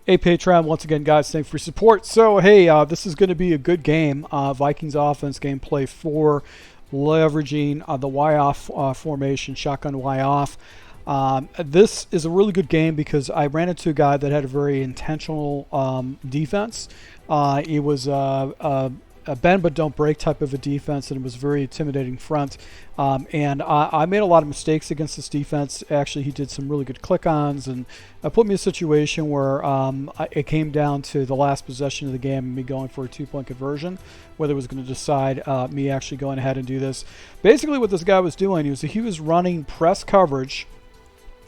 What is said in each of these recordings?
Hey Patreon, once again guys, thanks for your support. So hey, this is going to be a good game. Vikings offense gameplay 4, leveraging the Y-off formation, shotgun Y-off. This is a really good game because I ran into a guy that had a very intentional defense. It was a bend but don't break type of a defense, and it was very intimidating front. And I made a lot of mistakes against this defense. Actually, he did some really good click-ons, and put me in a situation where it came down to the last possession of the game and me going for a 2-point conversion, whether it was going to decide me actually going ahead and do this. Basically, what this guy was doing, he was running press coverage,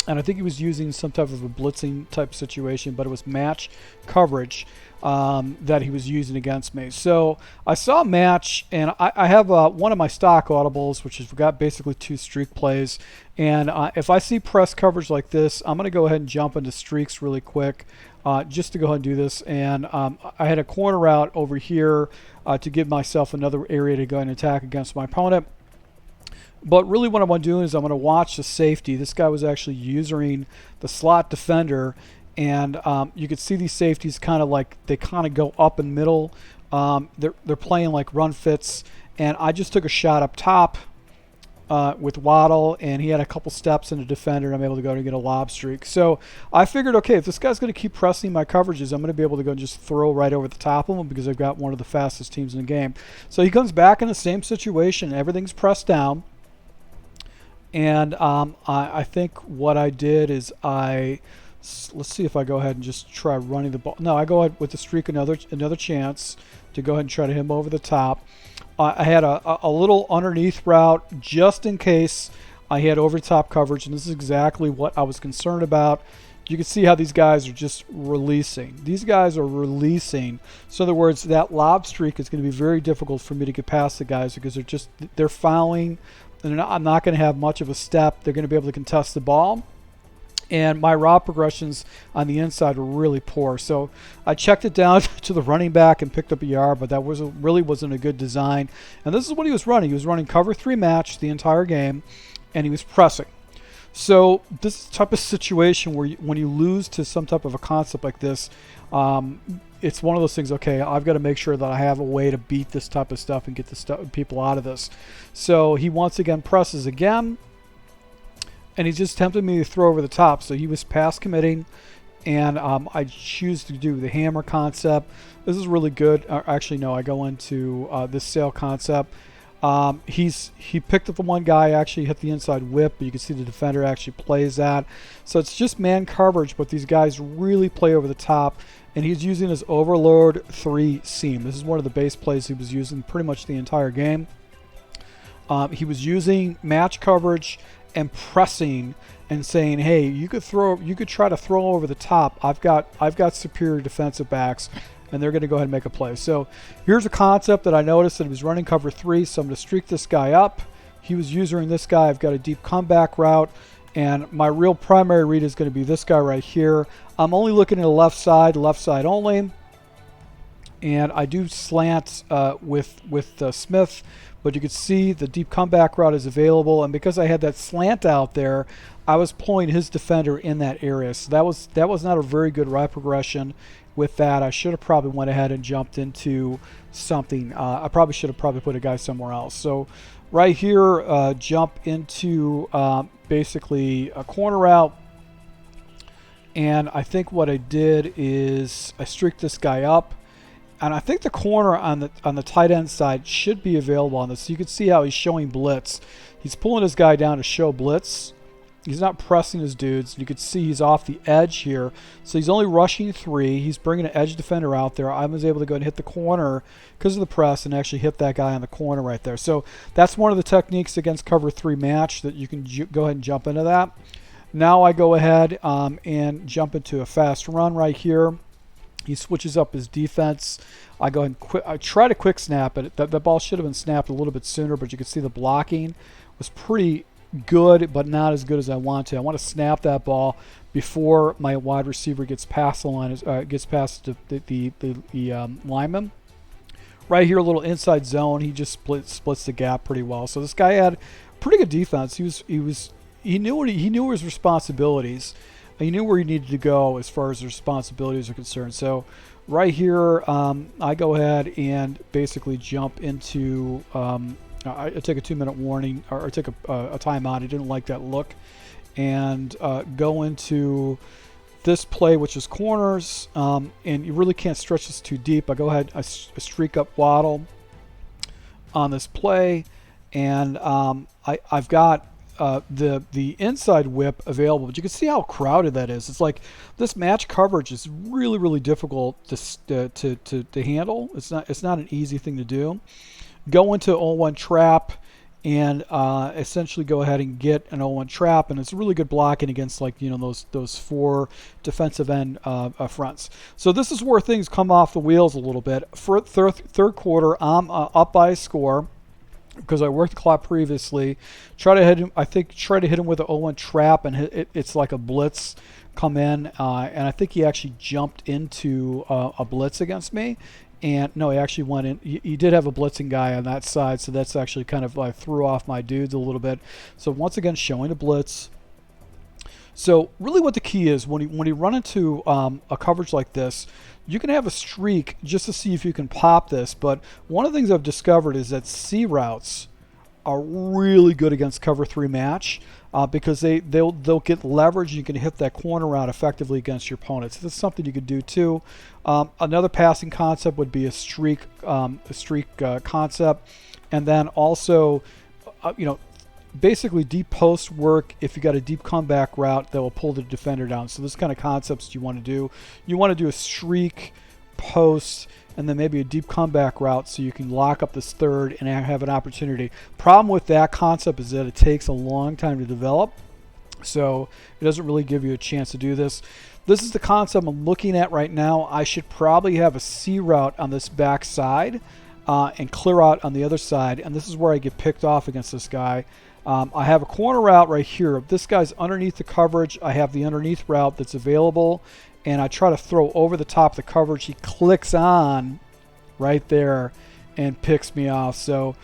and I think he was using some type of a blitzing type situation, but it was match coverage that he was using against me. So I saw a match, and I have one of my stock audibles, which has got basically 2 streak plays. And if I see press coverage like this, I'm going to go ahead and jump into streaks really quick just to go ahead and do this. And I had a corner out over here to give myself another area to go and attack against my opponent. But really what I want to do is I'm going to watch the safety. This guy was actually using the slot defender, and you could see these safeties kind of like they kind of go up and middle. They're playing like run fits, and I just took a shot up top with Waddle, and he had a couple steps in the defender, and I'm able to go and get a lob streak. So I figured, okay, if this guy's going to keep pressing my coverages, I'm going to be able to go and just throw right over the top of him because I've got one of the fastest teams in the game. So he comes back in the same situation. Everything's pressed down. And I think what I did is let's see if I go ahead and just try running the ball. No, I go ahead with the streak, another chance to go ahead and try to hit him over the top. I had a little underneath route just in case I had over the top coverage, and this is exactly what I was concerned about. You can see how these guys are just releasing. These guys are releasing. So in other words, that lob streak is going to be very difficult for me to get past the guys because they're fouling. And I'm not going to have much of a step. They're going to be able to contest the ball. And my route progressions on the inside were really poor. So I checked it down to the running back and picked up a yard, but that really wasn't a good design. And this is what he was running. He was running cover 3 match the entire game, and he was pressing. So this type of situation where when you lose to some type of a concept like this, it's one of those things, okay, I've got to make sure that I have a way to beat this type of stuff and get the people out of this. So he once again presses again, and he just tempted me to throw over the top. So he was pass committing, and I choose to do the hammer concept. This is really good. Actually, no, I go into this sail concept. He picked up the one guy, actually hit the inside whip, but you can see the defender actually plays that. So it's just man coverage, but these guys really play over the top, and he's using his overload 3 seam. This is one of the base plays he was using pretty much the entire game. He was using match coverage and pressing and saying, hey, you could try to throw over the top. I've got superior defensive backs, and they're going to go ahead and make a play. So here's a concept that I noticed that he was running cover 3, so I'm going to streak this guy up. He was using this guy. I've got a deep comeback route, and my real primary read is going to be this guy right here. I'm only looking at the left side only, and I do slant with Smith, but you can see the deep comeback route is available, and because I had that slant out there, I was pulling his defender in that area. So that was not a very good route progression. With that, I should have probably went ahead and jumped into something. I probably should have put a guy somewhere else. So right here, jump into basically a corner route. And I think what I did is I streaked this guy up. And I think the corner on the tight end side should be available on this. So you can see how he's showing blitz. He's pulling his guy down to show blitz. He's not pressing his dudes. You can see he's off the edge here. So he's only rushing 3. He's bringing an edge defender out there. I was able to go and hit the corner because of the press and actually hit that guy on the corner right there. So that's one of the techniques against cover 3 match that you can go ahead and jump into that. Now I go ahead and jump into a fast run right here. He switches up his defense. I go ahead and I try to quick snap it. The ball should have been snapped a little bit sooner, but you can see the blocking was pretty good, but not as good as I want to. I want to snap that ball before my wide receiver gets past the line, gets past the lineman. Right here, a little inside zone. He just splits the gap pretty well. So this guy had pretty good defense. He knew his responsibilities. you knew where you needed to go as far as the responsibilities are concerned. So right here, I go ahead and basically jump into, I take a 2-minute warning, or I take a timeout. I didn't like that look, and go into this play, which is corners, and you really can't stretch this too deep. I go ahead, I streak up waddle on this play, and I've got the inside whip available, but you can see how crowded that is. It's like this match coverage is really difficult to handle. It's not an easy thing to do. Go into 0-1 trap and essentially go ahead and get an 0-1 trap, and it's really good blocking against, like, you know, those 4 defensive end fronts. So this is where things come off the wheels a little bit. For third quarter, I'm up by a score because I worked the clock previously. Try to hit him with an 0-1 trap, and it's like a blitz come in, and I think he actually jumped into a blitz against me. And no, he actually went in. He did have a blitzing guy on that side, so that's actually kind of like threw off my dudes a little bit. So once again, showing a blitz. So really what the key is, when you run into a coverage like this, you can have a streak just to see if you can pop this. But one of the things I've discovered is that C routes are really good against cover 3 match, because they'll get leverage, and you can hit that corner route effectively against your opponents. So that's something you could do too. Another passing concept would be a streak concept, and then also you know, basically deep post work if you got a deep comeback route that will pull the defender down. So this kind of concepts you want to do. You want to do a streak, post, and then maybe a deep comeback route so you can lock up this third and have an opportunity. Problem with that concept is that it takes a long time to develop, so it doesn't really give you a chance to do this. This is the concept I'm looking at right now. I should probably have a C route on this back side and clear out on the other side, and this is where I get picked off against this guy. I have a corner route right here. If this guy's underneath the coverage, I have the underneath route that's available, and I try to throw over the top of the coverage. He clicks on right there and picks me off. So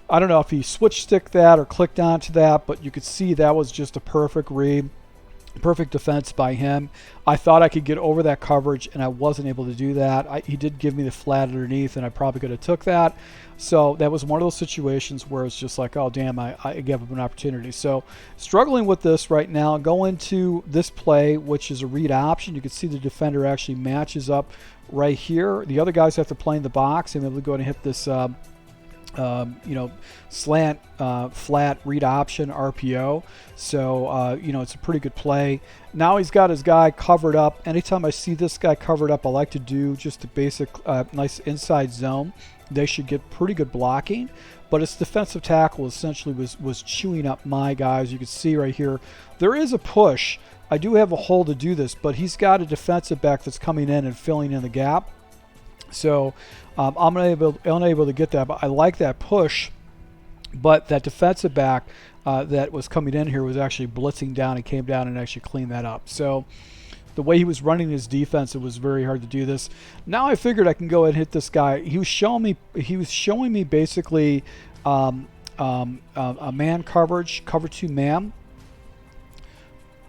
I don't know if he switch stick that or clicked onto that, but you could see that was just a perfect read. Perfect defense by him. I thought I could get over that coverage, and I wasn't able to do that. He did give me the flat underneath, and I probably could have took that. So that was one of those situations where it's just like, oh damn, I gave up an opportunity. So struggling with this right now. Go into this play, which is a read option. You can see the defender actually matches up right here. The other guys have to play in the box, and able to go and hit this you know, slant flat read option RPO. So you know, it's a pretty good play. Now he's got his guy covered up. Anytime I see this guy covered up, I like to do just a basic nice inside zone. They should get pretty good blocking, but his defensive tackle essentially was chewing up my guys. You can see right here there is a push. I do have a hole to do this, but he's got a defensive back that's coming in and filling in the gap. So I'm unable to get that, but I like that push. But that defensive back that was coming in here was actually blitzing down and came down and actually cleaned that up. So the way he was running his defense, it was very hard to do this. Now I figured I can go ahead and hit this guy. He was showing me basically a man coverage, cover 2 man.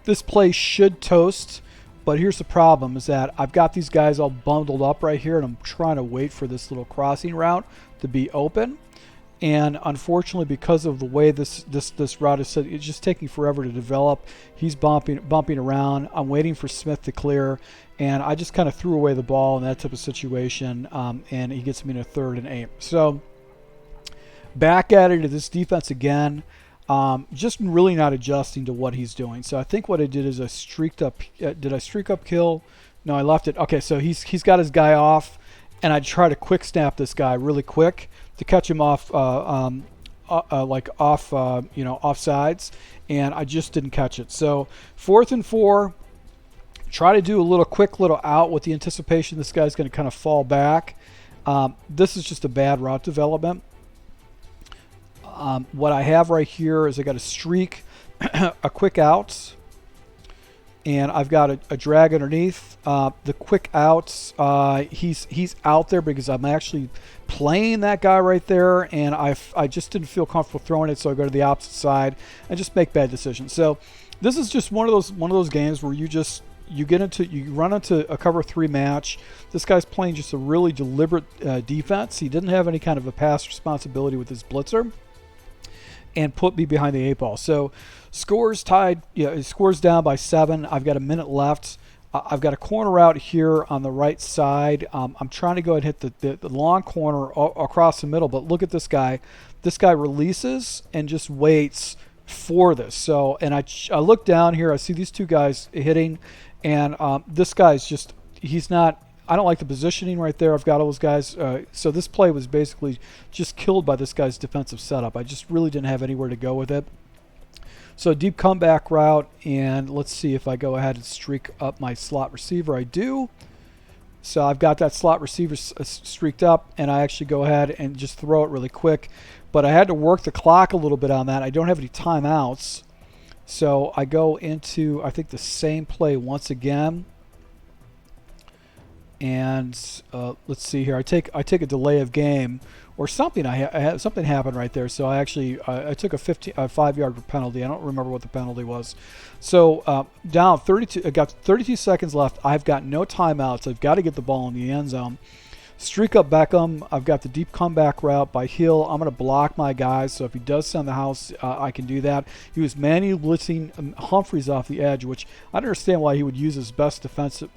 This play should toast. But here's the problem, is that I've got these guys all bundled up right here, and I'm trying to wait for this little crossing route to be open. And unfortunately, because of the way this route is set, it's just taking forever to develop. He's bumping around. I'm waiting for Smith to clear, and I just kind of threw away the ball in that type of situation, and he gets me in a 3rd and 8. So back at it to this defense again. Just really not adjusting to what he's doing. So I think what I did is I streaked up. Did I streak up kill? No, I left it. Okay, so he's got his guy off, and I try to quick snap this guy really quick to catch him off, like off, you know, offsides, and I just didn't catch it. So 4th and 4. Try to do a quick little out with the anticipation this guy's going to kind of fall back. This is just a bad route development. What I have right here is I got a streak, a quick out, and I've got a drag underneath. The quick outs, he's out there because I'm actually playing that guy right there, and I just didn't feel comfortable throwing it, so I go to the opposite side and just make bad decisions. So this is just one of those games where you run into a cover 3 match. This guy's playing just a really deliberate defense. He didn't have any kind of a pass responsibility with his blitzer, and put me behind the 8 ball. So scores tied. Yeah, scores down by 7. I've got a minute left. I've got a corner out here on the right side. I'm trying to go and hit the long corner across the middle, but look at this guy. This guy releases and just waits for this. So, and I look down here. I see these 2 guys hitting, and this guy's just, he's not, I don't like the positioning right there. I've got all those guys. So this play was basically just killed by this guy's defensive setup. I just really didn't have anywhere to go with it. So deep comeback route, and let's see if I go ahead and streak up my slot receiver. I do. So I've got that slot receiver streaked up, and I actually go ahead and just throw it really quick. But I had to work the clock a little bit on that. I don't have any timeouts. So I go into, I think, the same play once again. And let's see here. I take a delay of game or something. I had something happened right there. So I actually I took a 5-yard penalty. I don't remember what the penalty was. So down 32. I got 32 seconds left. I've got no timeouts. I've got to get the ball in the end zone. Streak up Beckham. I've got the deep comeback route by Hill. I'm going to block my guys, so if he does send the house, I can do that. He was manually blitzing Humphreys off the edge, which I don't understand why he would use his best defensive,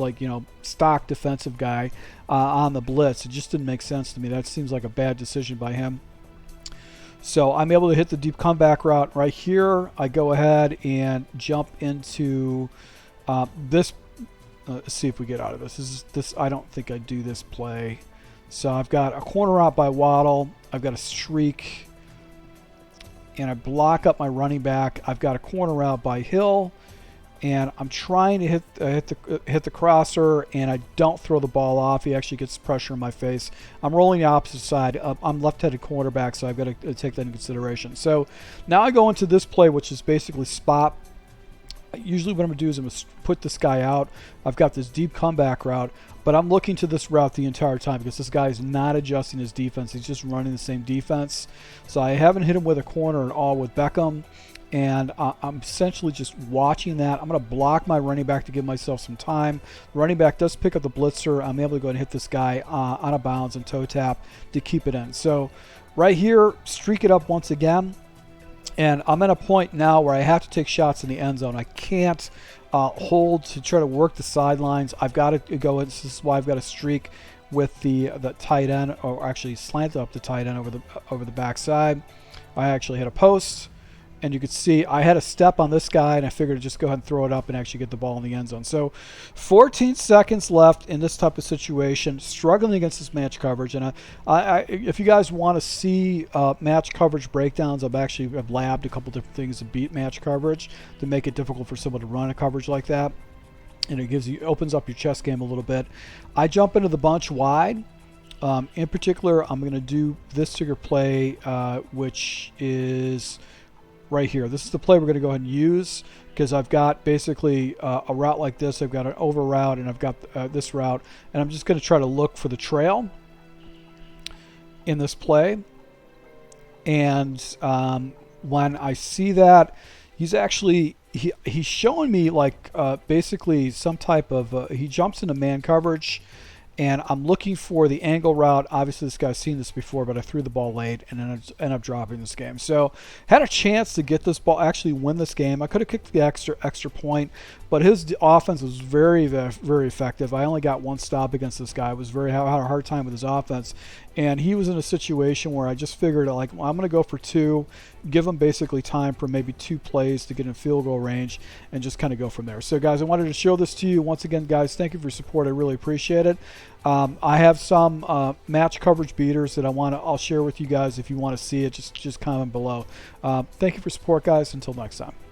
stock defensive guy on the blitz. It just didn't make sense to me. That seems like a bad decision by him. So I'm able to hit the deep comeback route right here. I go ahead and jump into this. Let's see if we get out of this. I don't think I do this play. So I've got a corner out by Waddle. I've got a streak, and I block up my running back. I've got a corner out by Hill, and I'm trying to hit the crosser, and I don't throw the ball off. He actually gets pressure in my face. I'm rolling the opposite side. I'm left-handed quarterback, so I've got to take that into consideration. So now I go into this play, which is basically spot. Usually what I'm going to do is I'm going to put this guy out. I've got this deep comeback route, but I'm looking to this route the entire time because this guy is not adjusting his defense. He's just running the same defense. So I haven't hit him with a corner at all with Beckham, and I'm essentially just watching that. I'm going to block my running back to give myself some time. The running back does pick up the blitzer. I'm able to go and hit this guy on a bounce and toe tap to keep it in. So right here, streak it up once again. And I'm at a point now where I have to take shots in the end zone. I can't hold to try to work the sidelines. I've got to go. This is why I've got to streak with the tight end, or actually slant up the tight end over the backside. I actually hit a post, and you could see I had a step on this guy, and I figured to just go ahead and throw it up and actually get the ball in the end zone. So 14 seconds left in this type of situation, struggling against this match coverage. And if you guys want to see match coverage breakdowns, I've labbed a couple different things to beat match coverage to make it difficult for someone to run a coverage like that. And it opens up your chess game a little bit. I jump into the bunch wide. In particular, I'm going to do this particular play, which is right here. This is the play we're going to go ahead and use because I've got basically a route like this. I've got an over route, and I've got this route, and I'm just going to try to look for the trail in this play. And when I see that, he's actually he's showing me like basically some type of he jumps into man coverage. And I'm looking for the angle route. Obviously, this guy's seen this before, but I threw the ball late and then I ended up dropping this game. So, had a chance to get this ball, actually win this game. I could have kicked the extra point, but his offense was very, very effective. I only got one stop against this guy. I was had a hard time with his offense, and he was in a situation where I just figured, like, well, I'm going to go for 2, give him basically time for maybe 2 plays to get in field goal range, and just kind of go from there. So, guys, I wanted to show this to you once again, guys. Thank you for your support. I really appreciate it. I have some match coverage beaters that I'll share with you guys. If you want to see it, just comment below. Thank you for support, guys. Until next time.